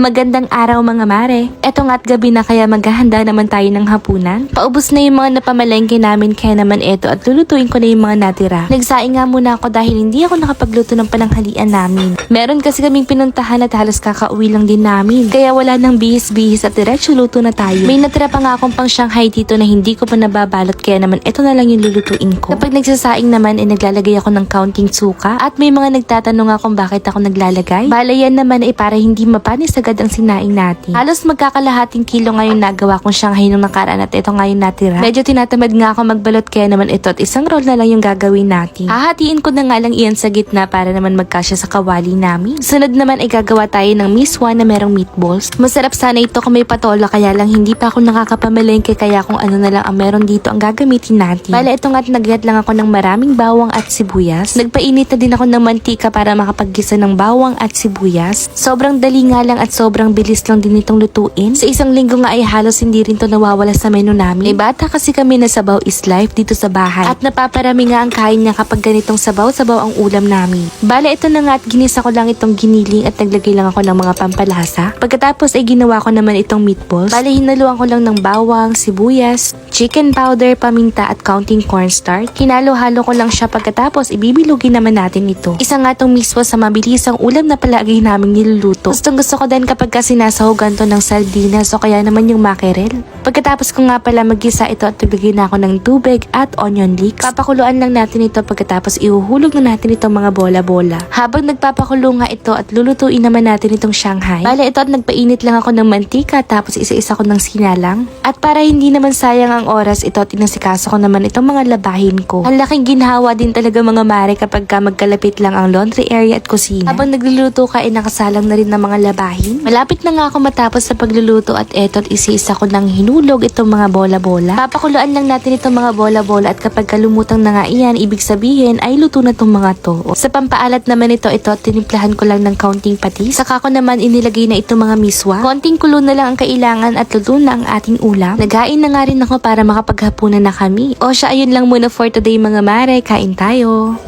Magandang araw mga mare. Eto nga't gabi na kaya maghahanda naman tayo ng hapunan. Paubos na yung mga napamalengke namin kaya naman eto at lulutuin ko na yung mga natira. Nagsaing nga muna ako dahil hindi ako nakapagluto ng pananghalian namin. Meron kasi kaming pinuntahan at halos kakauwi lang din namin. Kaya wala nang bihis-bihis at diretso luto na tayo. May natira pa nga akong pang Shanghai dito na hindi ko pa nababalot kaya naman eto na lang yung lulutuin ko. Kapag nagsasaing naman naglalagay ako ng counting suka at may mga nagtatanong nga kung bakit ako naglalagay. Bala yan naman ay para hindi mapanis agad ang sinaing natin. Halos magkakalahating kilo ngayon nagawa kong Shanghai nung nakaraan at ito ngayon natira. Medyo tinatamad nga ako magbalot kaya naman ito at isang roll na lang yung gagawin natin. Hahatiin ko na nga lang iyan sa gitna para naman magkasya sa kawali namin. Sunod naman ay gagawa tayo ng miswa na merong meatballs. Masarap sana ito kung may patola kaya lang hindi pa ako nakakapamalengke kaya kung ano na lang ang meron dito ang gagamitin natin. Bala ito nga't nag-get lang ako ng maraming bawang at sibuyas. Nagpainit na din ako ng mantika para makapaggisa ng bawang at sibuyas. Sobrang dali nga lang at sobrang bilis lang din itong lutuin. Sa isang linggo nga ay halos hindi rin to nawawala sa menu namin. May bata kasi kami na sabaw is life dito sa bahay. At napaparami nga ang kain niya kapag ganitong sabaw-sabaw ang ulam namin. Bala ito na nga at ginisa ko lang itong giniling at naglagay lang ako ng mga pampalasa. Pagkatapos ay ginawa ko naman itong meatballs. Bala hinaluan ko lang ng bawang, sibuyas, chicken powder, paminta at counting cornstarch. Hinalo-halo ko lang siya pagkatapos ibibilugin naman natin ito. Isa nga tong miswa sa mabilisang ulam na palagi namin niluluto. Gusto ko din kapag kasi sinasahugan to ng sardinas o kaya naman yung mackerel. Pagkatapos ko nga pala magisa ito at tubigin na ako ng tubig at onion leeks. Papakuluan lang natin ito pagkatapos ihuhulog na natin itong mga bola-bola. Habang nagpapakulo nga ito at lulutuin naman natin itong Shanghai. Bale ito at nagpainit lang ako ng mantika tapos isa-isa ko ng sinalang. At para hindi naman sayang ang oras ito at inasikaso ko naman itong mga labahin ko. Ang laking ginhawa din talaga mga mare kapag ka magkalapit lang ang laundry area at kusina. Habang nagluluto ka ay nakasalang na rin ng mga labahin. Malapit na nga ako matapos sa pagluluto at eto at isa-isa ko nang hinulog itong mga bola-bola. Papakuluan lang natin itong mga bola-bola at kapag kalumutang na nga iyan, ibig sabihin ay luto na itong mga to. Sa pampaalat naman ito at tinimplahan ko lang ng counting patis. Saka ko naman inilagay na itong mga miswa. Konting kulo na lang ang kailangan at luto na ang ating ulam. Nagain na nga rin ako para makapaghapunan na kami. O siya, ayun lang muna for today mga mare. Kain tayo.